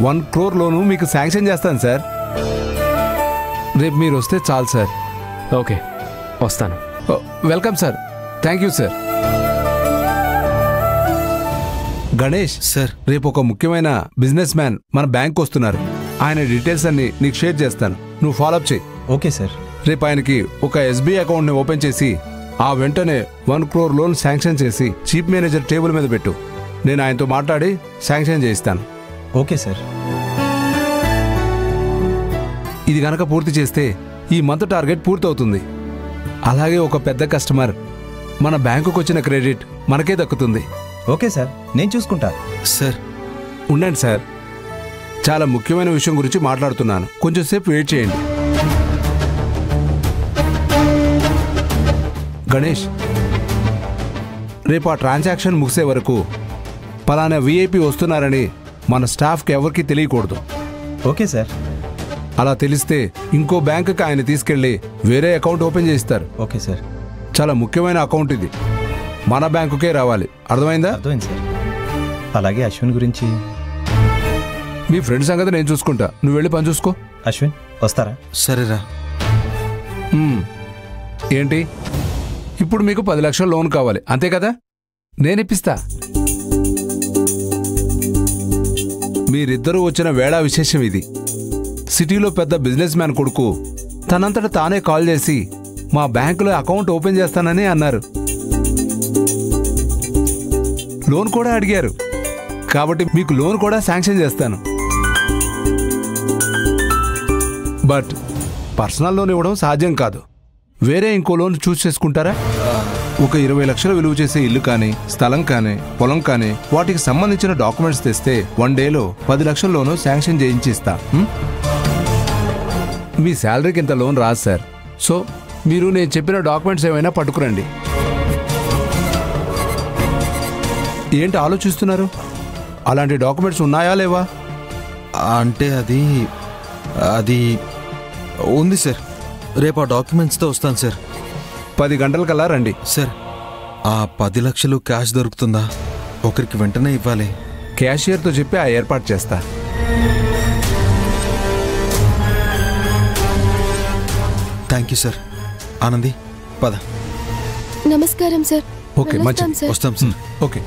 1 crore లోను మీకు sanction చేస్తాను sir. రేపు మీరు వస్తే చాలు సార్. ఓకే, వస్తాను. Welcome sir. Thank you sir. Ganesh sir, రేపు ఒక ముఖ్యమైన బిజినెస్ మ్యాన్ మన బ్యాంక్ వస్తున్నారు. ఆయన డీటెయిల్స్ అన్ని నీకు షేర్ చేస్తాను, నువ్వు ఫాలోఅప్ చేయి. Okay sir. రేపు ఆయనకి ఒక SBI అకౌంట్ని ఓపెన్ చేసి ఆ వెంటనే 1 crore లోన్ శాంక్షన్ చేసి చీఫ్ మేనేజర్ టేబుల్ మీద పెట్టు. నేను ఆయనతో మాట్లాడి శాంక్షన్ చేయిస్తాను. Okay sir. ఇది గనక పూర్తి చేస్తే ఈ మంత్ టార్గెట్ పూర్తవుతుంది. అలాగే ఒక పెద్ద కస్టమర్ మన బ్యాంకుకు వచ్చిన క్రెడిట్ మనకే దక్కుతుంది. ఓకే సార్, నేను చూసుకుంటా. సార్ ఉండండి సార్, చాలా ముఖ్యమైన విషయం గురించి మాట్లాడుతున్నాను, కొంచెం సేపు వెయిట్ చేయండి. గణేష్, రేపు ఆ ట్రాన్సాక్షన్ ముగిసే వరకు పలానా VIP వస్తున్నారని మన స్టాఫ్కి ఎవరికీ తెలియకూడదు. Okay sir. అలా తెలిస్తే ఇంకో బ్యాంకుకి ఆయన తీసుకెళ్ళి వేరే అకౌంట్ ఓపెన్ చేయిస్తారు. Okay sir. చాలా ముఖ్యమైన అకౌంట్ ఇది, మన బ్యాంకుకే రావాలి. అర్థమైందా? అర్థమైంది సార్. అలాగే అశ్విన్ గురించి? మీ ఫ్రెండ్ సంగతి నేను చూసుకుంటా, నువ్వు వెళ్ళి పని చూసుకో. అశ్విన్ వస్తారా? సరేరా. ఏంటి, ఇప్పుడు మీకు 10 లక్షల లోన్ కావాలి అంతే కదా? నేను ఇప్పిస్తా. మీరిద్దరూ వచ్చిన వేళా విశేషం ఇది. సిటీలో పెద్ద బిజినెస్ మ్యాన్ కొడుకు తనంతట తానే కాల్ చేసి మా బ్యాంకులో అకౌంట్ ఓపెన్ చేస్తానని అన్నారు. లోన్ కూడా అడిగారు, కాబట్టి మీకు లోన్ కూడా శాంక్షన్ చేస్తాను. బట్ పర్సనల్ లోన్ ఇవ్వడం సాధ్యం కాదు. వేరే ఇంకో లోన్ చూస్ చేసుకుంటారా? ఒక 20 లక్షలు విలువ చేసే ఇల్లు కానీ, స్థలం కానీ, పొలం కానీ, వాటికి సంబంధించిన డాక్యుమెంట్స్ తెస్తే 1 డేలో 10 లక్షల లోను శాంక్షన్ చేయించి ఇస్తా. మీ శాలరీకి ఇంత లోన్ రాదు సార్. సో మీరు నేను చెప్పిన డాక్యుమెంట్స్ ఏమైనా పట్టుకురండి. ఏంటి ఆలోచిస్తున్నారు? అలాంటి డాక్యుమెంట్స్ ఉన్నాయా లేవా? అంటే అది ఉంది సార్. రేపు ఆ డాక్యుమెంట్స్తో వస్తాను సార్. 10 గంటలకల్లా రండి. సార్, ఆ 10 లక్షలు క్యాష్ దొరుకుతుందా? ఒకరికి వెంటనే ఇవ్వాలి. క్యాషియర్తో చెప్పి ఆ ఏర్పాటు చేస్తా. Thank you sir. ఆనంది, పద. నమస్కారం సార్. ఓకే, మంచిది, వస్తాం సార్. ఓకే.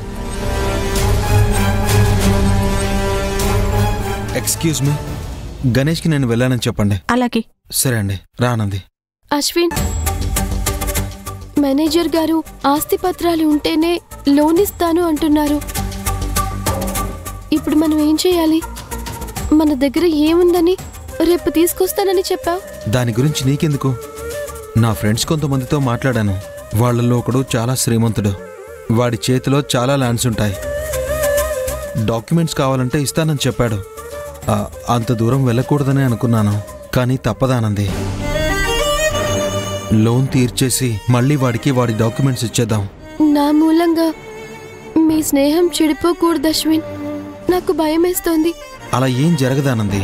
ఎక్స్క్యూజ్ మీ, గణేష్కి నేను వెళ్ళానని చెప్పండి. అలాగే. సరే అండి, రా ఆనంది. అశ్విన్, మేనేజర్ గారు ఆస్తి పత్రాలు ఉంటేనే లోన్ ఇస్తాను అంటున్నారు. ఇప్పుడు మనం ఏం చేయాలి? మన దగ్గర ఏముందని రేపు తీసుకొస్తానని చెప్పావు. దాని గురించి నీకెందుకు? నా ఫ్రెండ్స్ కొంతమందితో మాట్లాడాను. వాళ్ళల్లో ఒకడు చాలా శ్రీమంతుడు. వాడి చేతిలో చాలా ల్యాండ్స్ ఉంటాయి. డాక్యుమెంట్స్ కావాలంటే ఇస్తానని చెప్పాడు. అంత దూరం వెళ్ళకూడదని అనుకున్నాను, కానీ తప్పదానంది. లోన్ తీర్చేసి మళ్ళీ వాడికి వాడి డాక్యుమెంట్స్ ఇచ్చేద్దాం. నా మూలంగా మీ స్నేహం చెడిపోకూడదు అశ్విన్, నాకు భయమేస్తోంది. అలా ఏం జరగదానంది.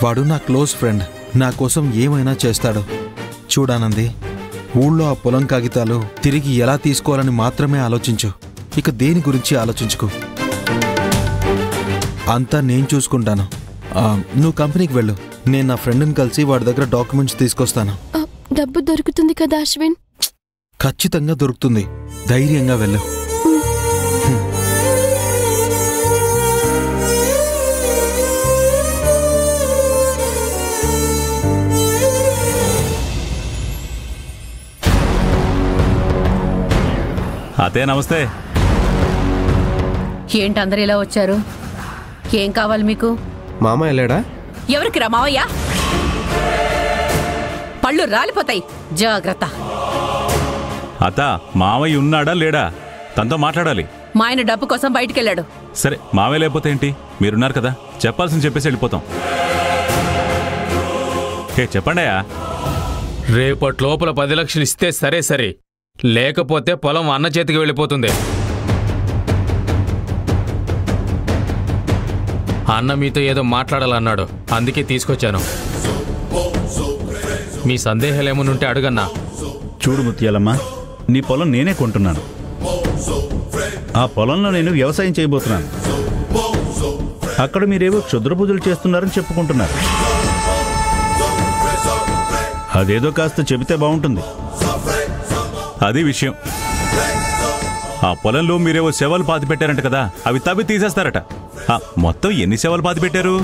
వాడు నా క్లోజ్ ఫ్రెండ్, నా కోసం ఏమైనా చేస్తాడు. చూడానంది, ఊళ్ళో ఆ పొలం కాగితాలు తిరిగి ఎలా తీసుకోవాలని మాత్రమే ఆలోచించు. ఇక దేని గురించి ఆలోచించుకో. అంతా నేను చూసుకుంటాను. నువ్వు కంపెనీకి వెళ్ళు, నేను నా ఫ్రెండ్ని కలిసి వాడి దగ్గర డాక్యుమెంట్స్ తీసుకొస్తాను. డబ్బు దొరుకుతుంది కదా అశ్విన్? ఖచ్చితంగా దొరుకుతుంది, ధైర్యంగా వెళ్ళు. అదే, నమస్తే. ఏంటి అందరు ఇలా వచ్చారు? ఏం కావాలి మీకు? మామ వెళ్ళాడా? ఎవరికి రా మావయ్య? పళ్ళు రాలిపోతాయి, జాగ్రత్త. అత్త, మావయ్య ఉన్నాడా లేడా? తనతో మాట్లాడాలి. మా ఆయన డబ్బు కోసం బయటికెళ్ళాడు. సరే, మావయ్య లేకపోతే ఏంటి, మీరున్నారు కదా, చెప్పాల్సింది చెప్పేసి వెళ్ళిపోతాం. చెప్పండియా. రేపటి లోపల 10 లక్షలు ఇస్తే సరే సరే, లేకపోతే పొలం అన్న చేతికి వెళ్ళిపోతుంది. అన్న మీతో ఏదో మాట్లాడాలన్నాడు, అందుకే తీసుకొచ్చాను. మీ సందేహాలు ఏమనుంటే అడుగన్నా. చూడు ముత్యాలమ్మ, నీ పొలం నేనే కొంటున్నాను. ఆ పొలంలో నేను వ్యవసాయం చేయబోతున్నాను. అక్కడ మీరేవో క్షుద్ర పూజలు చేస్తున్నారని చెప్పుకుంటున్నారు. అదేదో కాస్త చెబితే బాగుంటుంది. అది విషయం. ఆ పొలంలో మీరేవో శవాలు పాతి పెట్టారంట కదా, అవి తవ్వి తీసేస్తారట. మొత్తం ఎన్ని శవాలు పాతి పెట్టారు?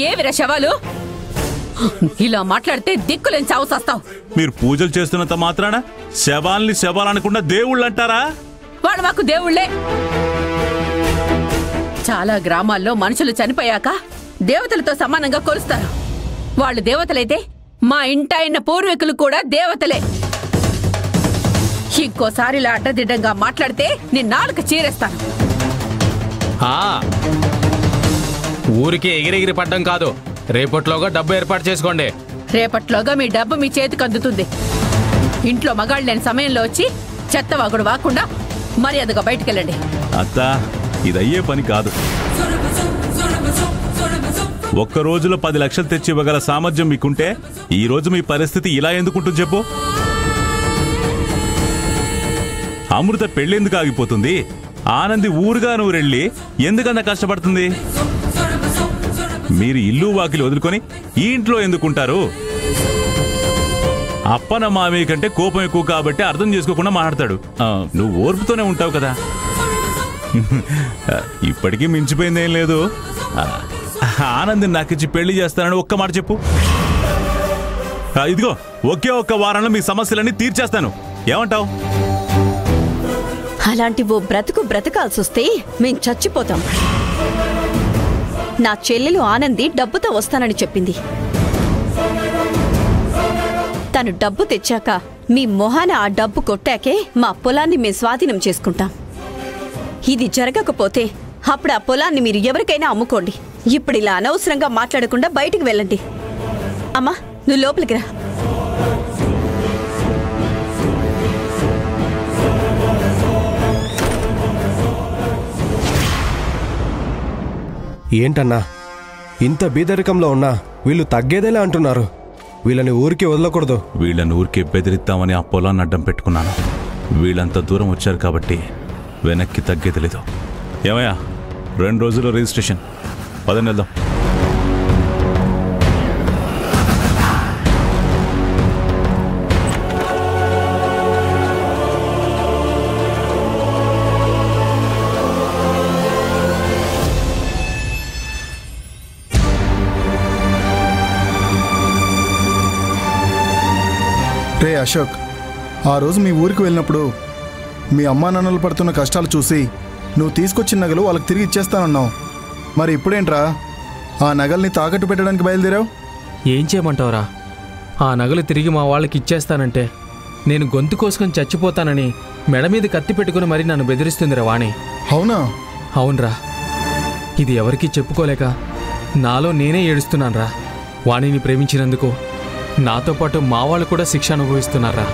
ఏవిరా శవాలు? ఇలా మాట్లాడితే దిక్కులేని చావు సస్తావు. మీరు పూజలు చేస్తున్నంత మాత్రాన శవాల్ని శవాలనకుండా దేవుళ్ళు అంటారా? వాడు మాకు దేవుళ్లే. చాలా గ్రామాల్లో మనుషులు చనిపోయాక దేవతలతో సమానంగా కొలుస్తారు. వాళ్ళు దేవతలైతే మా ఇంటాయన పూర్వీకులు కూడా దేవతలే. ఇంకోసారి ఇలా అడ్డదిడ్డంగా మాట్లాడితే నీ నాలుక చీరేస్తాను. ఊరికి ఎగిరెగిరి పడ్డం కాదు, రేపట్లోగా డబ్బు ఏర్పాటు చేసుకోండి. రేపట్లోగా మీ డబ్బు మీ చేతికి అందుతుంది. ఇంట్లో మగాళ్ళు లేని సమయంలో వచ్చి చెత్తవాగుడు వాకుండా మర్యాదగా బయటకెళ్ళండి. అత్త, ఇదయ్యే పని కాదు. ఒక్క రోజులో 10 లక్షలు తెచ్చి ఇవ్వగల సామర్థ్యం మీకుంటే ఈ రోజు మీ పరిస్థితి ఇలా ఎందుకుంటుంది చెప్పు? అమృత పెళ్ళెందుకు ఆగిపోతుంది? ఆనంది ఊరుగా నూరెళ్ళి ఎందుకన్నా కష్టపడుతుంది? మీరు ఇల్లు వాకిలి వదులుకొని ఈ ఇంట్లో ఎందుకుంటారు? అప్పన మామయ్య కంటే కోపం ఎక్కువ కాబట్టి అర్థం చేసుకోకుండా మాట్లాడతాడు. నువ్వు ఓర్పుతోనే ఉంటావు కదా. ఇప్పటికీ మించిపోయిందేం లేదు. ఆనంద్ నాకిచ్చి పెళ్లి చేస్తానని ఒక్క మాట చెప్పు. ఇదిగో ఒకే ఒక్క వారంలో మీ సమస్యలన్నీ తీర్చేస్తాను. ఏమంటావు? అలాంటి ఓ బ్రతకాల్సి వస్తే మేం చచ్చిపోతాం. నా చెల్లెలు ఆనంది డబ్బుతో వస్తానని చెప్పింది. తను డబ్బు తెచ్చాక మీ మొహాన ఆ డబ్బు కొట్టాకే మా పొలాన్ని మేము స్వాధీనం చేసుకుంటాం. ఇది జరగకపోతే అప్పుడు ఆ పొలాన్ని మీరు ఎవరికైనా అమ్ముకోండి. ఇప్పుడు ఇలా అనవసరంగా మాట్లాడకుండా బయటికి వెళ్ళండి. అమ్మా, నువ్వు లోపలికి రా. ఏంటన్నా ఇంత బీదరికంలో ఉన్నా వీళ్ళు తగ్గేదేలా అంటున్నారు. వీళ్ళని ఊరికి వదలకూడదు. వీళ్ళని ఊరికే బెదిరిద్దామని ఆ పొలాన్ని అడ్డం పెట్టుకున్నాను. వీళ్ళంత దూరం వచ్చారు కాబట్టి వెనక్కి తగ్గేది లేదు. ఏమయ్యా, 2 రోజుల్లో రిజిస్ట్రేషన్. పదని వెళ్దాం. రే అశోక్, ఆ రోజు మీ ఊరికి వెళ్ళినప్పుడు మీ అమ్మా నాన్నలు పడుతున్న కష్టాలు చూసి నువ్వు తీసుకొచ్చిన నగలు వాళ్ళకి తిరిగి ఇచ్చేస్తానన్నావు. మరి ఇప్పుడేంట్రా ఆ నగల్ని తాకట్టు పెట్టడానికి బయలుదేరావు? ఏం చేయమంటావురా? ఆ నగలు తిరిగి మా వాళ్ళకి ఇచ్చేస్తానంటే నేను గొంతు కోసుకొని చచ్చిపోతానని మెడ మీద కత్తి పెట్టుకుని మరీ నన్ను బెదిరిస్తుందిరా వాణి. అవునా? అవునరా. ఇది ఎవరికీ చెప్పుకోలేక నాలో నేనే ఏడుస్తున్నానురా. వాణిని ప్రేమించినందుకు నాతో పాటు మా వాళ్ళు కూడా శిక్ష అనుభవిస్తున్నారా.